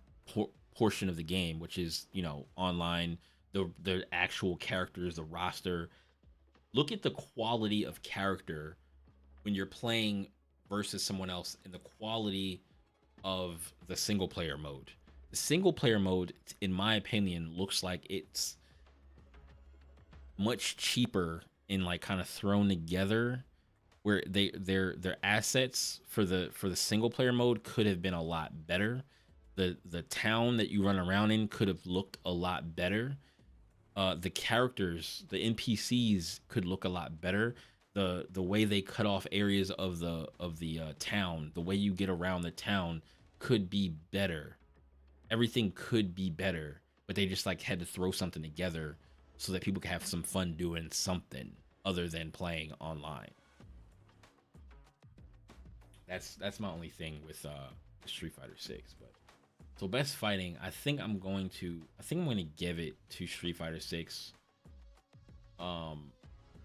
portion of the game, which is, online, the actual characters, the roster. Look at the quality of character when you're playing versus someone else and the quality of the single player mode. The single player mode, in my opinion, looks like it's much cheaper and like kind of thrown together, where their assets for the single player mode could have been a lot better. The town that you run around in could have looked a lot better. The characters, the NPCs could look a lot better. The way they cut off areas of the town, the way you get around the town could be better. Everything could be better, but they just like had to throw something together so that people could have some fun doing something other than playing online. That's my only thing with Street Fighter 6. But so best fighting, I think I'm going to give it to Street Fighter 6.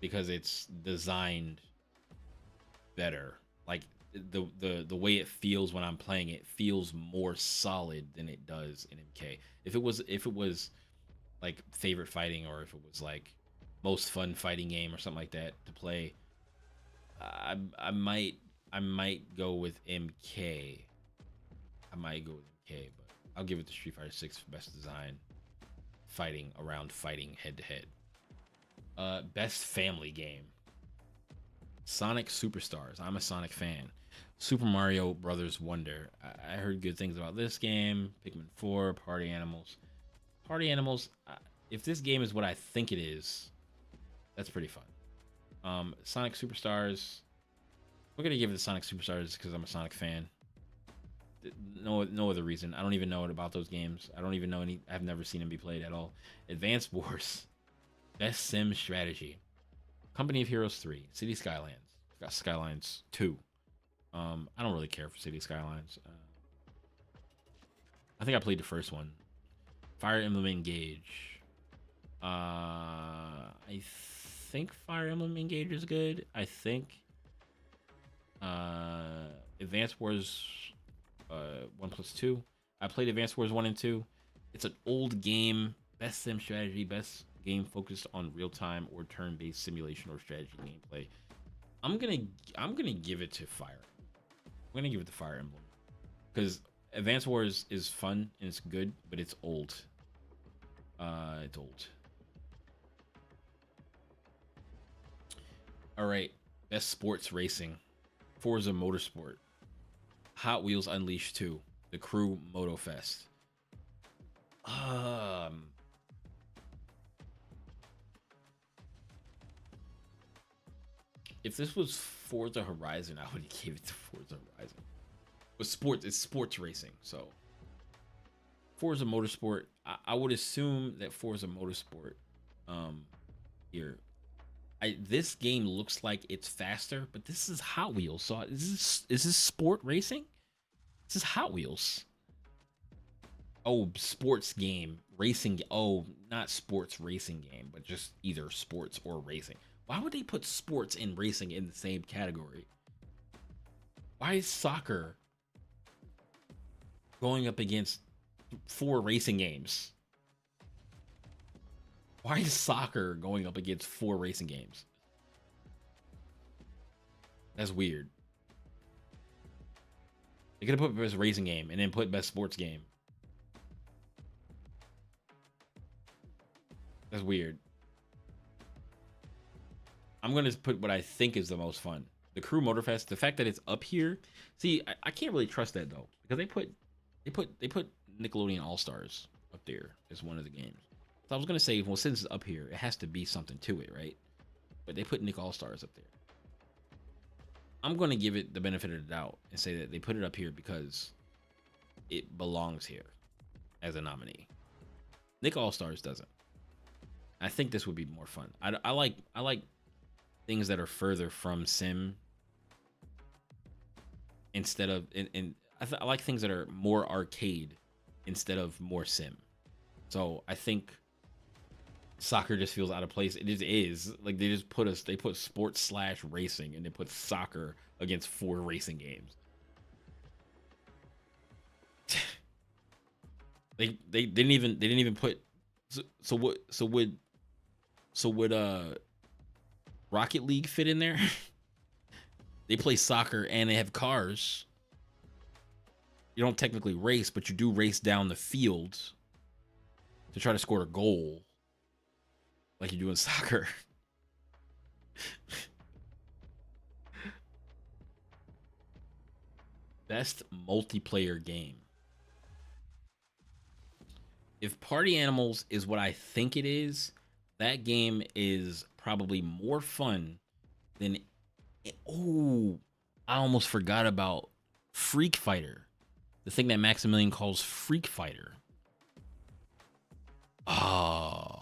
Because it's designed better. Like the way it feels when I'm playing it feels more solid than it does in MK. If it was like favorite fighting, or if it was like most fun fighting game or something like that to play, I might go with MK. But I'll give it to Street Fighter 6 for best design, fighting head to head. Best family game. Sonic Superstars. I'm a Sonic fan. Super Mario Brothers Wonder. I heard good things about this game. Pikmin 4, Party Animals. Party Animals, if this game is what I think it is, that's pretty fun. Sonic Superstars. We're gonna give it to Sonic Superstars because I'm a Sonic fan. No other reason. I don't even know about those games. I don't even know any. I've never seen them be played at all. Advance Wars. Best Sim Strategy. Company of Heroes 3. City Skylines. Got Skylines 2. I don't really care for City Skylines. I think I played the first one. Fire Emblem Engage. I think Fire Emblem Engage is good. I think Advance Wars 1+2. I played Advance Wars 1 and 2. It's an old game. Best sim strategy. Best game focused on real-time or turn-based simulation or strategy gameplay. I'm gonna give it to Fire. I'm gonna give it to Fire Emblem because Advance Wars is fun and it's good, but it's old. It's old. All right, best sports racing. Forza Motorsport. Hot Wheels Unleashed 2. The Crew Moto Fest. If this was Forza Horizon, I would give it to Forza Horizon. But it's sports racing, so Forza Motorsport. I would assume that Forza Motorsport, here, this game looks like it's faster, but this is Hot Wheels. So is this sport racing? This is Hot Wheels. Oh, sports game, racing. Oh, not sports racing game, but just either sports or racing. Why would they put sports and racing in the same category? Why is soccer going up against 4 racing games? Why is soccer going up against 4 racing games? That's weird. They could have put best racing game and then put best sports game. That's weird. I'm gonna put what I think is the most fun. The Crew Motorfest. The fact that it's up here. See, I can't really trust that though, because they put Nickelodeon All Stars up there as one of the games. So I was gonna say, well, since it's up here, it has to be something to it, right? But they put Nick All Stars up there. I'm gonna give it the benefit of the doubt and say that they put it up here because it belongs here as a nominee. Nick All Stars doesn't. I think this would be more fun. I like things that are further from sim instead of I like things that are more arcade instead of more sim. So I think soccer just feels out of place. It just is. Like they put sports / racing and they put soccer against 4 racing games. they didn't even put so would Rocket League fit in there? They play soccer and they have cars. You don't technically race, but you do race down the field to try to score a goal like you do in soccer. Best multiplayer game. If Party Animals is what I think it is, that game is probably more fun than... Oh, I almost forgot about Freak Fighter. The thing that Maximilian calls Freak Fighter. Oh.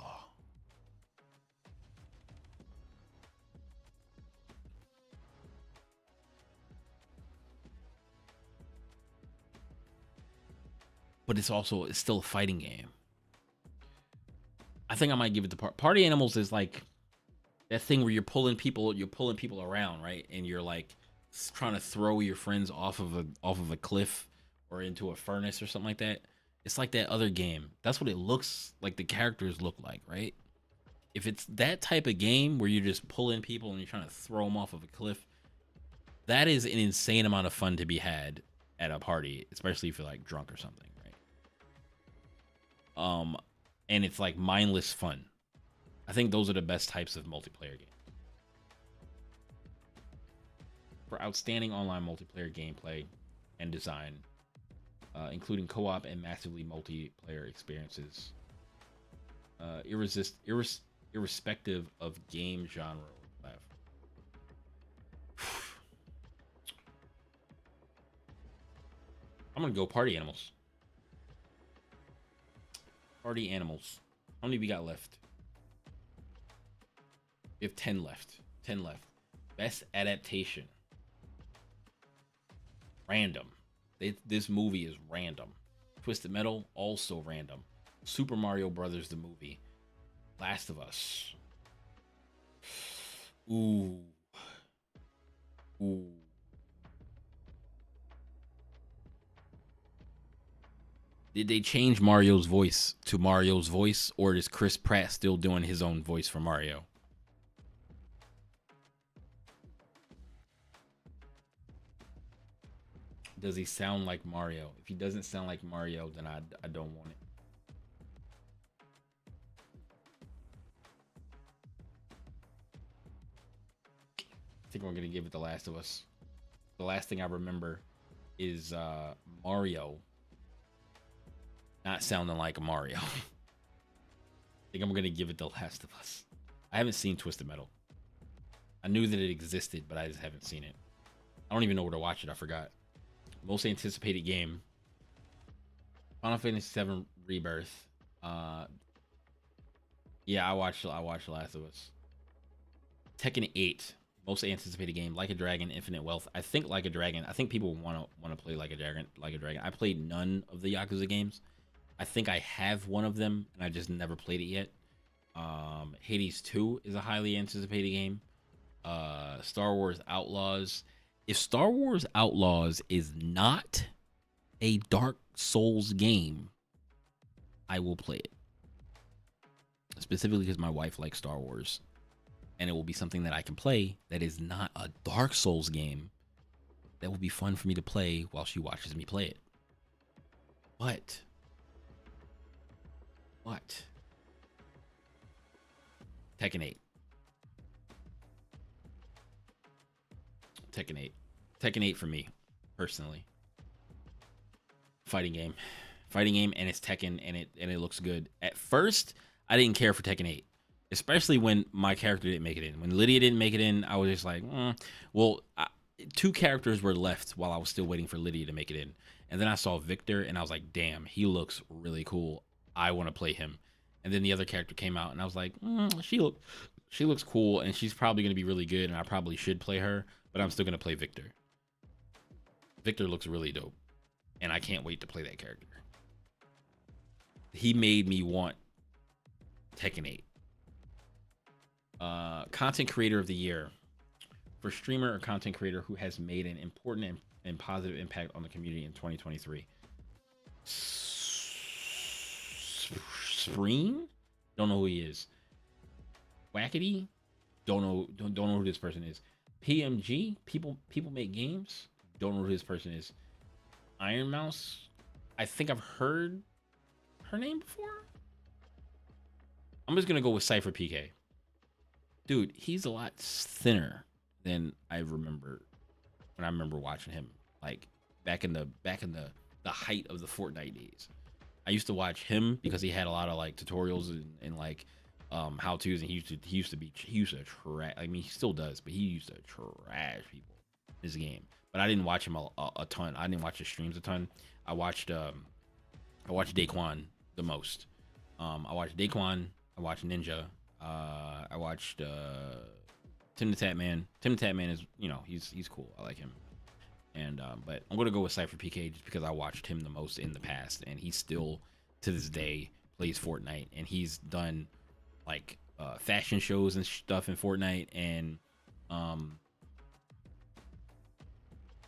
But it's still a fighting game. I think I might give it to Party Animals. Is like that thing where you're pulling people around, right? And you're like trying to throw your friends off of a cliff or into a furnace or something like that. It's like that other game. That's what it looks like. The characters look like, right? If it's that type of game where you're just pulling people and you're trying to throw them off of a cliff, that is an insane amount of fun to be had at a party, especially if you're like drunk or something, right? Um, and it's like mindless fun. I think those are the best types of multiplayer games. For outstanding online multiplayer gameplay and design, including co-op and massively multiplayer experiences, irrespective of game genre or platform. I'm gonna go party animals. Party animals. How many we got left? We have 10 left. 10 left. Best adaptation. Random. This movie is random. Twisted Metal, also random. Super Mario Brothers, the movie. Last of Us. Ooh. Ooh. Did they change Mario's voice to Mario's voice, or is Chris Pratt still doing his own voice for Mario? Does he sound like Mario? If he doesn't sound like Mario, then I don't want it. I think we're gonna give it The Last of Us. The last thing I remember is Mario not sounding like Mario. I think I'm gonna give it The Last of Us. I haven't seen Twisted Metal. I knew that it existed, but I just haven't seen it. I don't even know where to watch it. I forgot. Most anticipated game. Final Fantasy VII Rebirth. Yeah, I watched The Last of Us. Tekken 8. Most anticipated game. Like a Dragon, Infinite Wealth. I think Like a Dragon. I think people want to play Like a Dragon. Like a Dragon. I played none of the Yakuza games. I think I have one of them, and I just never played it yet. Hades 2 is a highly anticipated game. Star Wars Outlaws. If Star Wars Outlaws is not a Dark Souls game, I will play it. Specifically because my wife likes Star Wars. And it will be something that I can play that is not a Dark Souls game. That will be fun for me to play while she watches me play it. What? Tekken 8. Tekken 8. Tekken 8 for me, personally. Fighting game, and it's Tekken, and it looks good. At first, I didn't care for Tekken 8, especially when my character didn't make it in. When Lydia didn't make it in, I was just like, well, two characters were left while I was still waiting for Lydia to make it in, and then I saw Victor, and I was like, damn, he looks really cool. I want to play him. And then the other character came out, and I was like, she looks cool, and she's probably gonna be really good, and I probably should play her, but I'm still gonna play Victor. Victor looks really dope, and I can't wait to play that character. He made me want Tekken 8. Content creator of the year. For streamer or content creator who has made an important and positive impact on the community in 2023. Spreen? Don't know who he is. Wackety? Don't know who this person is. PMG? People make games? Don't know who this person is. Iron Mouse? I think I've heard her name before. I'm just gonna go with Cypher PK. Dude, he's a lot thinner than I remember when I remember watching him, like back in the height of the Fortnite days. I used to watch him because he had a lot of like tutorials and like how to's, and he used to trash. I mean, he still does, but he used to trash people in this game. But I didn't watch him a ton. I didn't watch his streams a ton. I watched Daquan the most. I watched Daquan. I watched Ninja. I watched Tim the Tatman. Tim the Tatman is, he's cool. I like him. And but I'm gonna go with Cypher PK just because I watched him the most in the past, and he still to this day plays Fortnite, and he's done like fashion shows and stuff in Fortnite, and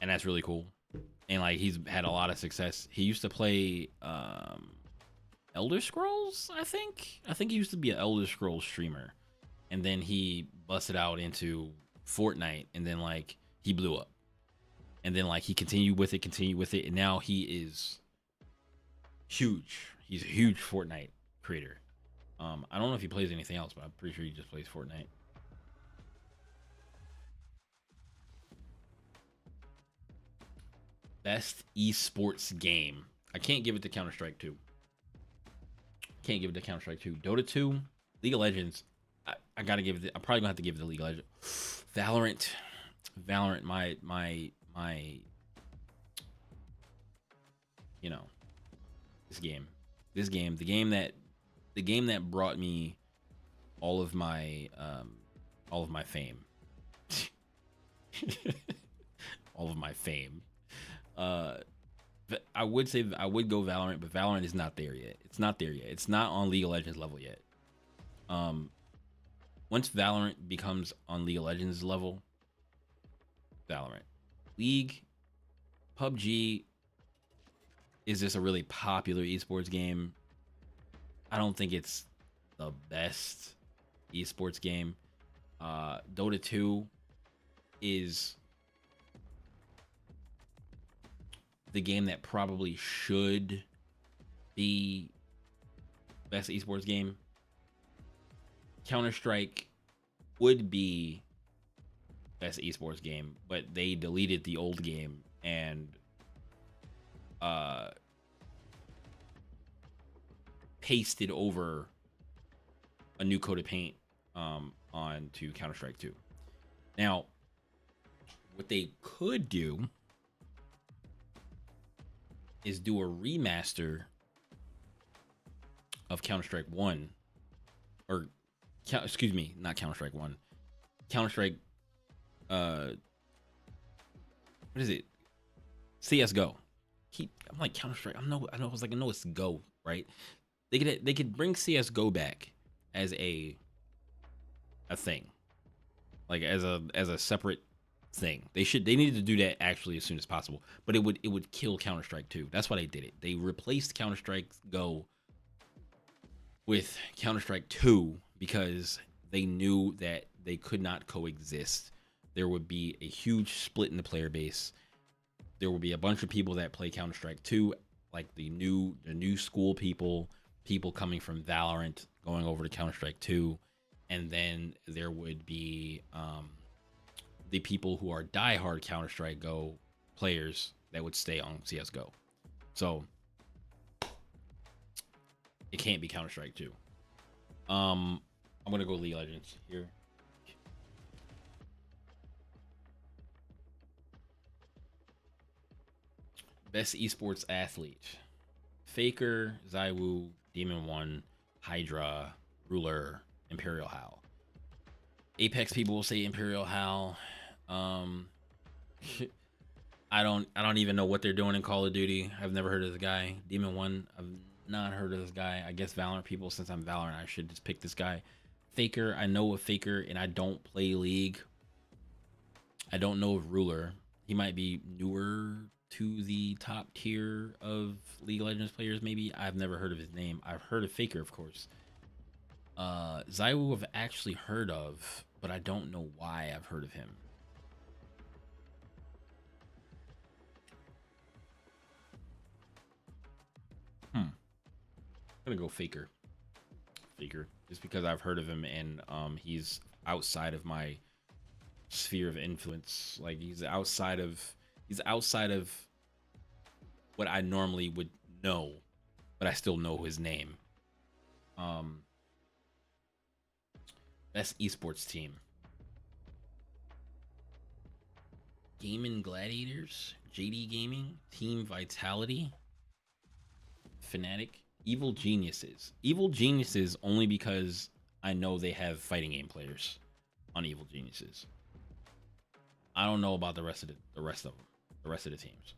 that's really cool. And like he's had a lot of success. He used to play Elder Scrolls, I think he used to be an Elder Scrolls streamer, and then he busted out into Fortnite, and then like he blew up, and then like he continued with it, and now he is huge. He's a huge Fortnite creator. I don't know if he plays anything else, but I'm pretty sure he just plays Fortnite. Best esports game. I can't give it to Counter-Strike 2. Can't give it to Counter-Strike 2. Dota 2, League of Legends. I gotta give it. I'm probably gonna have to give it to League of Legends. Valorant. My. You know, this game. The game that brought me all of my fame. All of my fame. I would say I would go Valorant, but Valorant is not there yet. It's not there yet. It's not on League of Legends level yet. Once Valorant becomes on League of Legends level, Valorant. League, PUBG, is this a really popular esports game? I don't think it's the best esports game. Dota 2 is the game that probably should be best esports game. Counter-Strike would be best esports game, but they deleted the old game and pasted over a new coat of paint onto Counter-Strike 2. Now, what they could do is do a remaster of Counter-Strike 1, or excuse me, not Counter-Strike 1. Counter-Strike what is it? CS:GO. I'm like Counter-Strike. I know it's Go, right? They could bring CS:GO back as a thing. Like as a separate thing. They needed to do that actually as soon as possible. But it would kill Counter-Strike 2. That's why they did it. They replaced Counter-Strike Go with Counter-Strike 2 because they knew that they could not coexist. There would be a huge split in the player base. There will be a bunch of people that play Counter-Strike 2, like the new school people coming from Valorant going over to Counter-Strike 2, and then there would be the people who are diehard Counter-Strike Go players that would stay on CS:GO. So it can't be Counter-Strike 2. I'm gonna go League of Legends here. Best esports athlete: Faker, Zywoo, Demon One, Hydra, Ruler, Imperial Hal. Apex people will say Imperial Hal. I don't even know what they're doing in Call of Duty. I've never heard of this guy. Demon One, I've not heard of this guy. I guess Valorant people, since I'm Valorant, I should just pick this guy. Faker, I know of Faker, and I don't play League. I don't know of Ruler. He might be newer to the top tier of League of Legends players, maybe. I've never heard of his name. I've heard of Faker, of course. Zywoo I've actually heard of, but I don't know why I've heard of him. I'm gonna go Faker. Just because I've heard of him, and he's outside of my sphere of influence. Like he's outside of what I normally would know, but I still know his name. Best esports team: Gaming Gladiators, JD Gaming, Team Vitality, Fnatic, Evil Geniuses. Evil Geniuses only because I know they have fighting game players on Evil Geniuses. I don't know about the rest of the teams.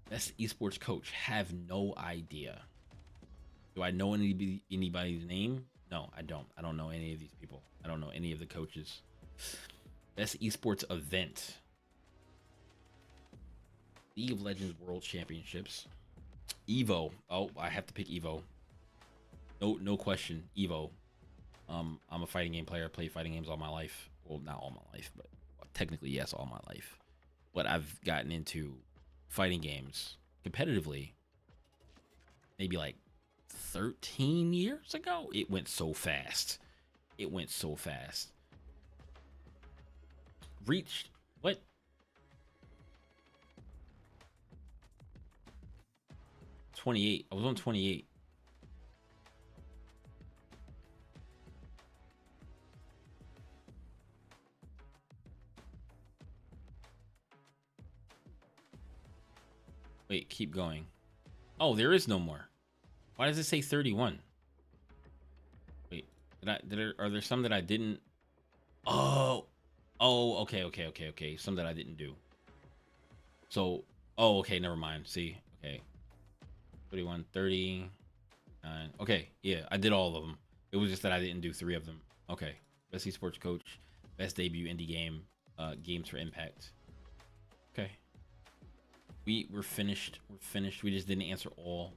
Best esports coach: have no idea. Do I know anybody's name? No, I don't. I don't know any of these people. I don't know any of the coaches. Best esports event: League of Legends World Championships. Evo. Oh, I have to pick Evo. No question. Evo. I'm a fighting game player. I play fighting games all my life. Well, not all my life, but technically yes, all my life. But I've gotten into fighting games competitively maybe like 13 years ago. It went so fast. It went so fast. Reached what? 28. I was on 28. Wait, keep going. Oh, there is no more. Why does it say 31? Wait, are there some that I didn't? Oh, okay. Some that I didn't do. So, oh, okay, never mind. See, okay. 31, 30. Okay, yeah, I did all of them. It was just that I didn't do 3 of them. Okay. Best esports coach, best debut indie game, games for impact. Okay. We're finished. We're finished. We just didn't answer all